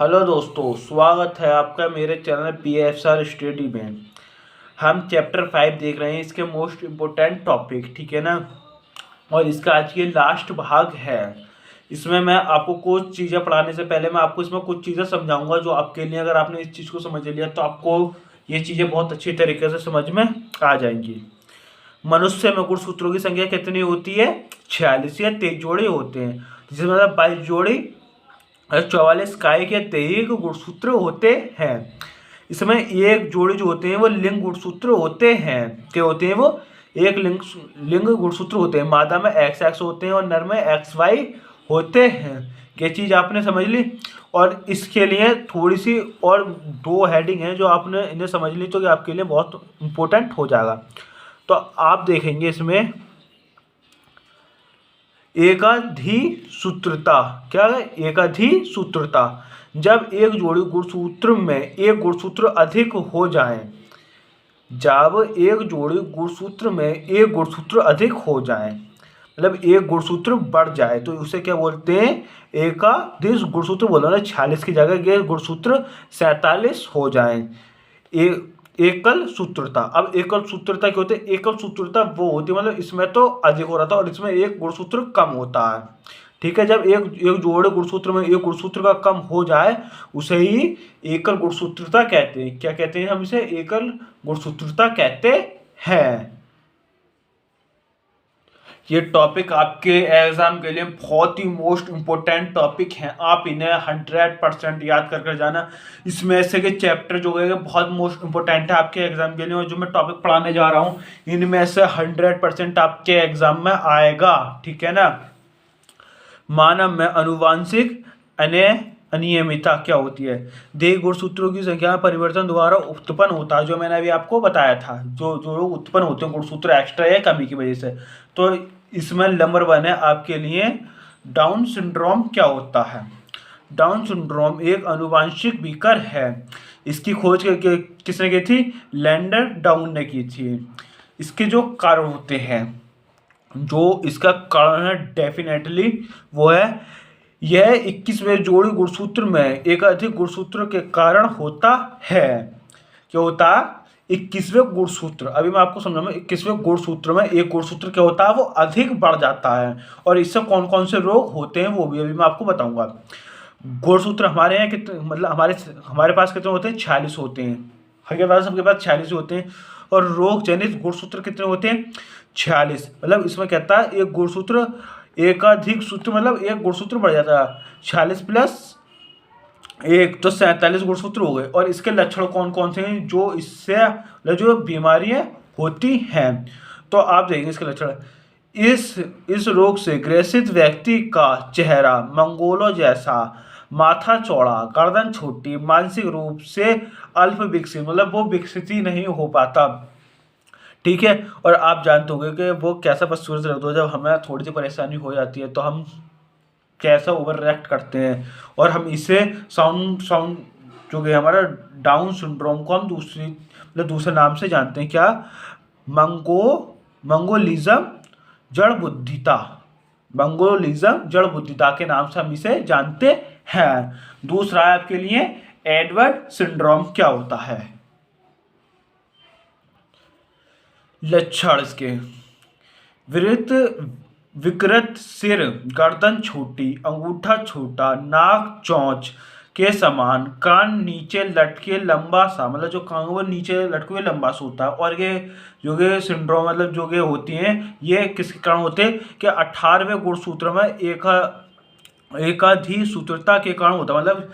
Hello दोस्तों, स्वागत है आपका मेरे चैनल PFSR स्टडी में। हम चैप्टर 5 देख रहे हैं, इसके मोस्ट इम्पोर्टेंट टॉपिक, ठीक है ना। और इसका आज ये लास्ट भाग है। इसमें मैं आपको कुछ चीज़ें पढ़ाने से पहले मैं आपको इसमें कुछ चीज़ें समझाऊंगा जो आपके लिए, अगर आपने इस चीज़ को समझ लिया तो आपको ये चीज़ें बहुत अच्छी तरीके से समझ में आ जाएंगी। मनुष्य में गुणसूत्रों की संख्या कितनी होती है? 46 या 23 जोड़े होते हैं, जिसमें मतलब 22 जोड़ी 44 काय के 23 गुणसूत्र होते हैं। इसमें एक जोड़ी जो होते हैं वो लिंग गुणसूत्र होते हैं। क्या होते हैं वो? एक लिंग गुणसूत्र होते हैं। मादा में XX होते हैं और नर में XY होते हैं। ये चीज़ आपने समझ ली। और इसके लिए थोड़ी सी और दो हेडिंग हैं जो आपने इन्हें समझ ली तो ये आपके लिए बहुत इम्पोर्टेंट हो जाएगा। तो आप देखेंगे इसमें एकाधिसूत्रता। क्या है? एकाधिसूत्रता। जब एक जोड़ी गुणसूत्र में एक गुणसूत्र अधिक हो जाए, जब एक जोड़ी गुणसूत्र में एक गुणसूत्र अधिक हो जाए, मतलब एक गुणसूत्र बढ़ जाए, तो उसे क्या बोलते हैं? एकाधिक गुणसूत्र बोला ना। 46 की जगह ये गुणसूत्र 47 हो जाए। एकल सूत्रता। अब एकल सूत्रता क्या होती है? एकल सूत्रता वो होती है, मतलब इसमें तो अधिक हो रहा था और इसमें एक गुणसूत्र कम होता है। ठीक है, जब एक एक जोड़े गुणसूत्र में एक गुणसूत्र का कम हो जाए उसे ही एकल गुणसूत्रता कहते हैं। क्या कहते हैं? हम इसे एकल गुणसूत्रता कहते हैं। ये टॉपिक आपके एग्जाम के लिए बहुत ही मोस्ट इम्पोर्टेंट टॉपिक हैं। आप इन्हें 100% याद कर जाना। इसमें से के चैप्टर जो है बहुत मोस्ट इम्पोर्टेंट है आपके एग्जाम के लिए, और जो मैं टॉपिक पढ़ाने जा रहा हूँ इनमें से 100% आपके एग्जाम में आएगा। ठीक है ना। मानव में अनुवांशिक अनियमितता क्या होती है? देह गुणसूत्रों की संख्या में परिवर्तन द्वारा उत्पन्न होता है, जो मैंने अभी आपको बताया था। जो जो उत्पन्न होते हैं गुणसूत्र एक्स्ट्रा या कमी की वजह से। तो इसमें नंबर 1 है आपके लिए डाउन सिंड्रोम। क्या होता है? डाउन सिंड्रोम एक आनुवंशिक विकार है। इसकी खोज किसने की थी? लैंडर डाउन ने की थी। इसके जो कारण होते हैं, जो इसका कारण है डेफिनेटली वो है यह 21वें जोड़ी गुणसूत्र में एक अधिक गुणसूत्र के कारण होता है। क्या होता है? 21वें गुणसूत्र। अभी मैं आपको समझाऊंगा। 21वें गुणसूत्र में एक गुणसूत्र क्या होता है? वो अधिक बढ़ जाता है। और इससे कौन कौन से रोग होते हैं वो भी अभी मैं आपको बताऊंगा। गुणसूत्र हमारे यहाँ कितने, मतलब हमारे पास कितने होते हैं? 46 होते हैं। हर पास सबके पास 46 होते हैं। और रोग जनित गुणसूत्र कितने होते हैं? 46। मतलब इसमें कहता है एक गुणसूत्र एकाधिक सूत्र, मतलब एक गुणसूत्र बढ़ जाता है। 46 प्लस 1 तो 47 गुणसूत्र हो गए। और इसके लक्षण कौन कौन से हैं जो इससे, जो बीमारियां होती हैं? तो आप देखेंगे इसके लक्षण। इस रोग से ग्रसित व्यक्ति का चेहरा मंगोलों जैसा, माथा चौड़ा, गर्दन छोटी, मानसिक रूप से अल्प विकसित, मतलब वो विकसित ही नहीं हो पाता। ठीक है। और आप जानते होंगे कि वो कैसा बदसूरत लगता है। जब हमें थोड़ी सी परेशानी हो जाती है तो हम कैसा ओवर रिएक्ट करते हैं। और हम इसे साउंड साउंड जो कि हमारा डाउन सिंड्रोम को हम दूसरे नाम से जानते हैं। क्या? मंगोलिज्म जड़ बुद्धिता। मंगोलिज्म जड़ बुद्धिता के नाम से हम इसे जानते हैं। दूसरा है आपके लिए एडवर्ड सिंड्रोम। क्या होता है? लक्षण इसके विकृत सिर, गर्दन छोटी, अंगूठा छोटा, नाक चोंच के समान, कान नीचे लटके लंबा सा, मतलब जो कान वो नीचे लटके हुए लंबा सा होता है। और ये जो ये सिंड्रोम, मतलब जो ये होती हैं, ये किसके कारण होते हैं? कि 18वें गुणसूत्र में एकाधिसूत्रता के कारण होता है। मतलब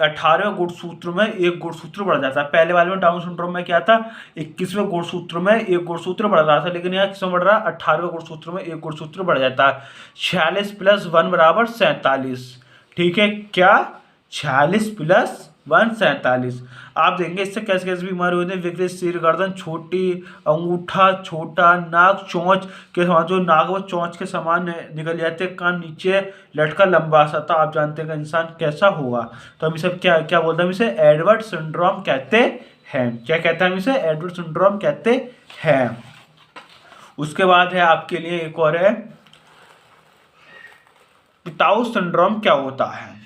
18वें गुणसूत्र में एक गुणसूत्र बढ़ जाता है। पहले वाले में डाउन सिंड्रोम में क्या था? 21वें गुणसूत्र में एक गुणसूत्र बढ़ रहा था, लेकिन यहाँ किसमें बढ़ रहा है? 18वें गुणसूत्र में एक गुणसूत्र बढ़ जाता है। 46 प्लस 1 बराबर 47। ठीक है। क्या? 46 प्लस 1 47। आप देखेंगे इससे कैसे कैसे बीमारी होती है? विकृत सिर, गर्दन छोटी, अंगूठा छोटा, नाक चोंच के समान, जो नाक वो चोंच के समान निकल जाते हैं, कान नीचे लटका लंबा सा। तो आप जानते हैं कि इंसान कैसा होगा। तो हम इसे क्या क्या बोलते हैं? हम इसे एडवर्ड सिंड्रोम कहते हैं। क्या कहते हैं? हम इसे एडवर्ड सिंड्रोम कहते हैं। उसके बाद है आपके लिए एक और है पिताउ सिंड्रोम। क्या होता है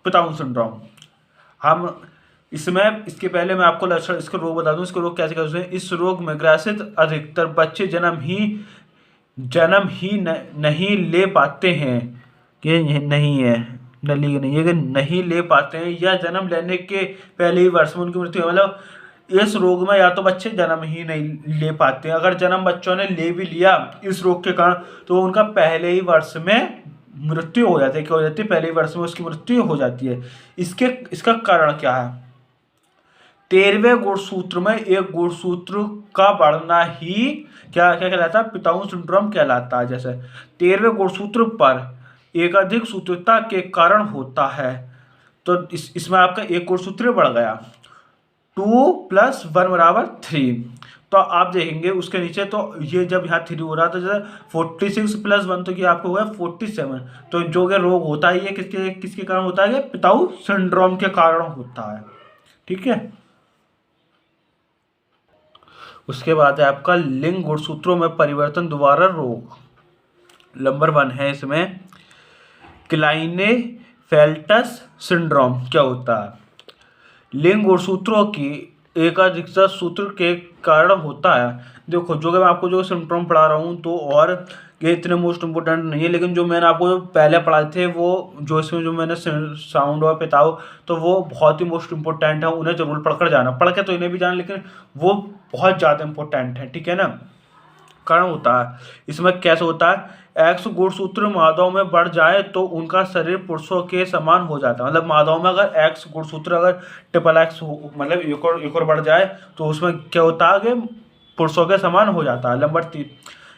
पिताउ सिंड्रोम? हम इसमें इसके पहले मैं आपको लक्षण इसके रोग बता दूं, इसके रोग कैसे कैसे हैं। इस रोग में ग्रसित अधिकतर बच्चे जन्म ही नहीं ले पाते हैं, कि नहीं है नली नहीं है कि नहीं ले पाते हैं, या जन्म लेने के पहले ही वर्ष में उनकी मृत्यु है। मतलब इस रोग में या तो बच्चे जन्म ही नहीं ले पाते हैं, अगर जन्म बच्चों ने ले भी लिया इस रोग के कारण तो उनका पहले ही वर्ष में मृत्यु हो जाती है। क्या हो जाती है? पहले ही वर्ष में उसकी मृत्यु हो जाती है। इसका कारण क्या है? 13वें गुणसूत्र में एक गुणसूत्र का बढ़ना ही क्या क्या कहलाता है? पिताऊ सिंड्रोम कहलाता है। जैसे 13वें गुणसूत्र पर एकाधिक सूत्रता के कारण होता है, तो इसमें आपका एक गुणसूत्र बढ़ गया, 2 + 1 = 3। तो आप देखेंगे उसके नीचे, तो ये जब यहाँ 3 हो रहा था, जैसे 46 + 1 तो ये आपको हुआ 47। तो जो कि रोग होता है ये किसके किसके कारण होता है? पिताऊ सिंड्रोम के कारण होता है। ठीक है। उसके बाद है आपका लिंग गुणसूत्रों में परिवर्तन द्वारा रोग। नंबर 1 है इसमें क्लाइनेफेल्टर सिंड्रोम। क्या होता है? लिंग गुणसूत्रों की एकाधिकता सूत्र के कारण होता है। देखो जो कि मैं आपको जो सिम्टम पढ़ा रहा हूँ तो और ये इतने मोस्ट इम्पोर्टेंट नहीं है, लेकिन जो मैंने आपको जो पहले पढ़ाए थे वो जो इसमें जो मैंने साउंड और पिताओ, तो वो बहुत ही मोस्ट इम्पोर्टेंट है, उन्हें जरूर पढ़कर जाना। पढ़ के तो इन्हें भी जाना, लेकिन वो बहुत ज़्यादा इम्पोर्टेंट है। ठीक है ना। कारण होता है इसमें कैसे होता है? एक्स गुणसूत्र मादाओं में बढ़ जाए तो उनका शरीर पुरुषों के समान हो जाता है। मतलब मादाओं में अगर एक्स गुणसूत्र अगर XXX मतलब एक और बढ़ जाए तो उसमें क्या होता है कि पुरुषों के समान हो जाता है। नंबर 3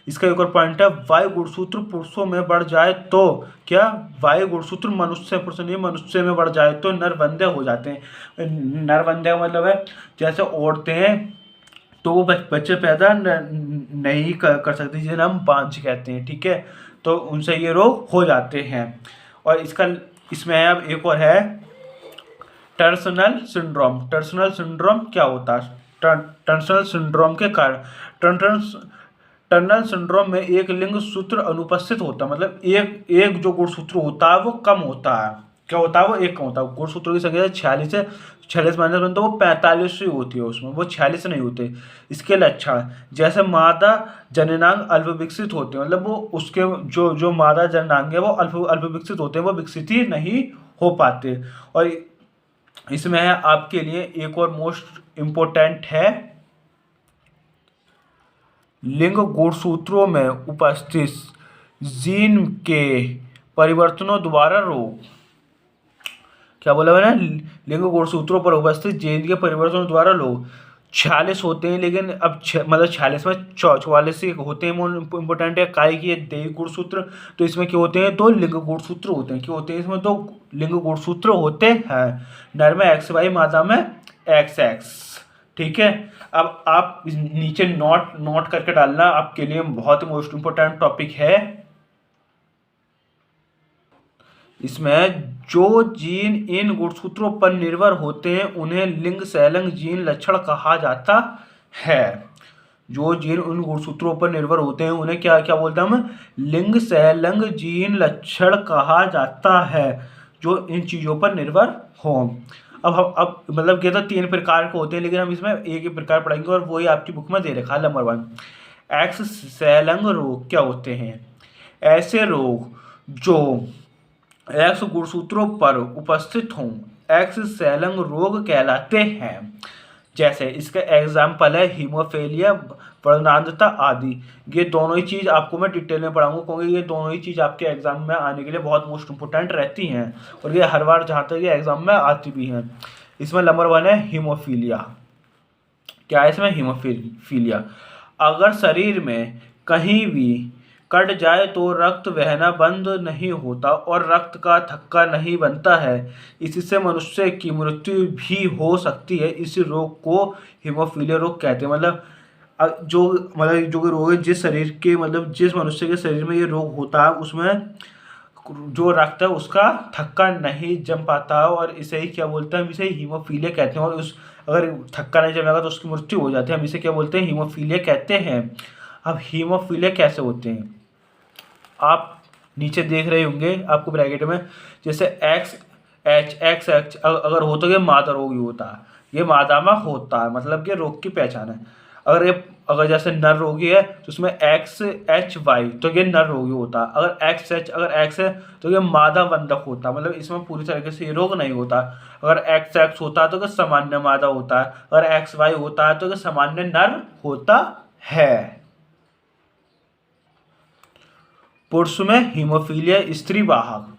इसका एक और पॉइंट है, वायु गुणसूत्र पुरुषों में बढ़ जाए तो क्या? वायु गुणसूत्र पुरुष नहीं मनुष्य में बढ़ जाए तो नरबंधे हो जाते हैं। नरबंधे का मतलब है जैसे औरतें तो वो बच्चे पैदा नहीं कर सकती, जिन्हें हम बांझ कहते हैं। ठीक है। तो उनसे ये रोग हो जाते हैं। और इसमें अब एक और है टर्सनल सिंड्रोम। टर्सनल सिंड्रोम क्या होता है? टर्सनल सिंड्रोम के कारण टर्नल सिंड्रोम में एक लिंग सूत्र अनुपस्थित होता है। मतलब एक जो गुणसूत्र होता है वो कम होता है। क्या होता है? वो एक कम होता है। गुणसूत्रों की संख्या 46 से 46 माइनस बनता है, वो 45 ही होती है, उसमें वो 46 नहीं होते। इसके लक्षण जैसे मादा जननांग अल्प विकसित होते हैं, मतलब वो उसके जो मादा जननांग है वो अल्प विकसित होते हैं, वो विकसित ही नहीं हो पाते। और इसमें है आपके लिए एक और मोस्ट इम्पोर्टेंट है लिंग गुणसूत्रों में उपस्थित जीन के परिवर्तनों द्वारा रोग। क्या बोला मैंने? लिंग गुणसूत्रों पर उपस्थित जीन के परिवर्तनों द्वारा लोग 46 होते हैं, लेकिन अब मतलब 46 में 44 होते हैं। इम्पोर्टेंट है काय की देवी गुणसूत्र, तो इसमें क्या होते हैं? 2 लिंग गुणसूत्र होते हैं। क्या होते हैं? इसमें 2 लिंग गुणसूत्र होते हैं। नर में XY, मादा में XX। ठीक है। अब आप नीचे नोट करके डालना, आपके लिए बहुत ही मोस्ट इम्पोर्टेंट टॉपिक है। इसमें जो जीन इन गुणसूत्रों पर निर्भर होते हैं उन्हें लिंग सहलंग जीन लक्षण कहा जाता है। जो जीन उन गुणसूत्रों पर निर्भर होते हैं उन्हें क्या क्या बोलते हैं हम? लिंग सहलंग जीन लक्षण कहा जाता है, जो इन चीज़ों पर निर्भर हो। अब मतलब क्या था, 3 प्रकार के होते हैं, लेकिन हम इसमें एक ही प्रकार पढ़ेंगे और वही आपकी बुक में दे रखा है। नंबर 1 एक्स सहलंग रोग क्या होते हैं? ऐसे रोग जो एक्स गुणसूत्रों पर उपस्थित हों एक्स सहलंग रोग कहलाते हैं। जैसे इसका एग्जाम्पल है हीमोफीलिया, वर्णांधता आदि। ये दोनों ही चीज़ आपको मैं डिटेल में पढ़ाऊंगा, क्योंकि ये दोनों ही चीज़ आपके एग्जाम में आने के लिए बहुत मोस्ट इंपोर्टेंट रहती हैं, और ये हर बार जहाँ तक ये एग्जाम में आती भी हैं। इसमें नंबर 1 है हीमोफीलिया। क्या है इसमें? हीमोफीलिया। अगर शरीर में कहीं भी कट जाए तो रक्त बहना बंद नहीं होता और रक्त का थक्का नहीं बनता है। इससे मनुष्य की मृत्यु भी हो सकती है। इस रोग को हीमोफीलिया रोग कहते हैं। मतलब जो रोग है जिस शरीर के मतलब जिस मनुष्य के शरीर में ये रोग होता है उसमें जो रक्त है उसका थक्का नहीं जम पाता है, और इसे ही क्या बोलते हैं? हम इसे हीमोफीलिया कहते हैं। और अगर थक्का नहीं जमेगा तो उसकी मृत्यु हो जाती है। हम इसे क्या बोलते हैं? हीमोफीलिया कहते हैं। अब हीमोफीलिया कैसे होते हैं आप नीचे देख रहे होंगे आपको ब्रैकेट में, जैसे एच एक्स एच अगर हो तो ये मादा रोगी होता है, ये मादा में होता है, मतलब ये रोग की पहचान है। अगर जैसे नर रोगी है तो उसमें एक्स एच वाई तो ये नर रोगी होता है। अगर एक्स है तो ये मादा बंधक होता है, मतलब इसमें पूरी तरीके से ये रोग नहीं होता। अगर एक्स एक्स होता है तो ये सामान्य मादा होता है, अगर एक्स वाई होता है तो ये सामान्य नर होता है। पुरुष में हीमोफीलिया स्त्री वाहक,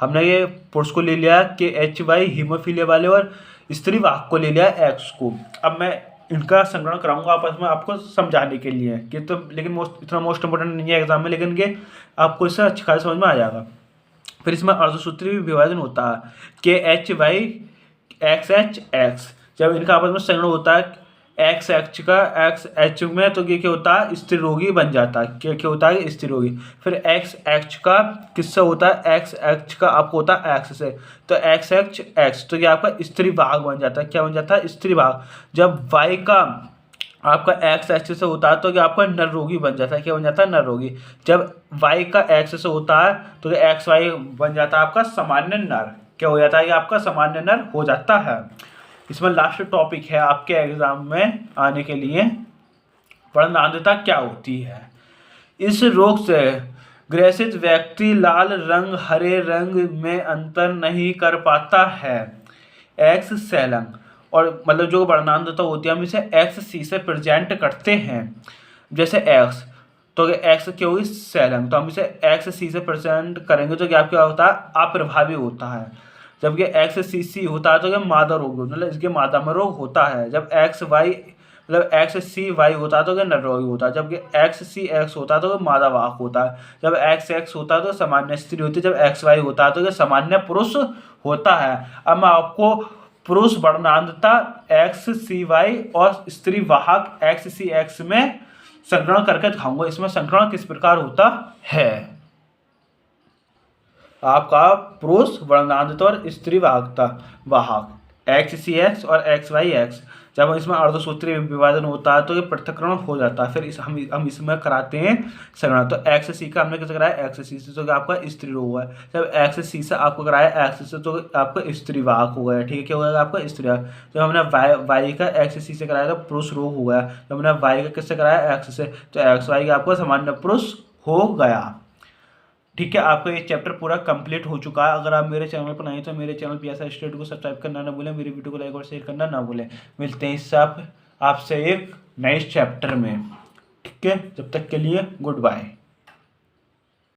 हमने ये पुरुष को ले लिया कि एच वाई हीमोफीलिया वाले, और स्त्री वाहक को ले लिया एक्स को। अब मैं इनका संग्रहण कराऊंगा आपस में आपको समझाने के लिए कि तो, लेकिन इतना मोस्ट इंपोर्टेंट नहीं है एग्जाम में, लेकिन ये आपको इससे अच्छी खासी समझ में आ जाएगा। फिर इसमें अर्धसूत्री विभाजन होता है कि H Y X H X, जब इनका आपस में संग्रहण होता है एक्स एच में तो ये क्या होता है, स्त्री रोगी बन जाता है। क्या होता है, स्त्री रोगी। फिर एक्स एच का किससे होता है, एक्स एच का आपको होता है एक्स से, तो एक्स एच एक्स तो ये आपका स्त्री वाहक बन जाता है। क्या बन जाता है, स्त्री वाहक। जब वाई का आपका एक्स एच से होता है तो ये आपका नर रोगी बन जाता है। क्या बन जाता है, नर रोगी। जब वाई का एक्स से होता है तो ये एक्स वाई बन जाता है आपका सामान्य नर। क्या हो जाता है, ये आपका सामान्य नर हो जाता है। इसमें लास्ट टॉपिक है आपके एग्जाम में आने के लिए, वर्णांधता क्या होती है। इस रोग से ग्रसित व्यक्ति लाल रंग हरे रंग में अंतर नहीं कर पाता है। एक्स सैलंग, और मतलब जो वर्णांधता होती है हम इसे एक्स सी से प्रेजेंट करते हैं। जैसे एक्स तो एक्स क्या होगी, सैलंग, तो हम इसे एक्स सी से प्रेजेंट करेंगे तो क्या होता है, अप्रभावी होता है। जब ये एक्स सी सी होता है तो ये मादा रोग, मतलब इसके मादा में रोग होता है। जब एक्स वाई मतलब एक्स सी वाई होता है तो ये नर रोगी होता है। जब एक्स सी एक्स होता है तो ये मादा वाहक होता है। जब एक्स एक्स होता है तो सामान्य स्त्री होती है। जब एक्स वाई होता है तो ये सामान्य पुरुष होता है। अब मैं आपको पुरुष वर्णांधता एक्स सी वाई और स्त्री वाहक एक्स सी एक्स में संग्रहण करके दिखाऊंगा। इसमें संग्रहण किस प्रकार होता है। आपका पुरुष वर्णांधता और स्त्री वाहक एक्स सी एक्स और एक्स वाई एक्स, जब इसमें अर्धसूत्रीय विभाजन होता है तो ये पृथक्करण हो जाता है। फिर हम इसमें कराते हैं संग्रहण। तो एक्स सी का हमने कैसे कराया, एक्स सी से तो आपका स्त्री रोग हुआ है। जब एक्स सी से आपको कराया एक्स से तो आपका स्त्री वाहक हो गया। ठीक है, क्या हो गया आपका स्त्री वाहक। जब हमने वाई का एक्स सी से कराया तो पुरुष रोग हो गया। जब हमने वाई का किससे कराया, एक्स से, तो एक्स वाई का आपका सामान्य पुरुष हो गया। ठीक है, आपका ये चैप्टर पूरा कंप्लीट हो चुका है। अगर आप मेरे चैनल पर नहीं तो मेरे चैनल PSR स्टडी को सब्सक्राइब करना ना भूलें, मेरी वीडियो को लाइक और शेयर करना ना भूलें। मिलते हैं इससे आपसे एक नए चैप्टर में। ठीक है, जब तक के लिए गुड बाय।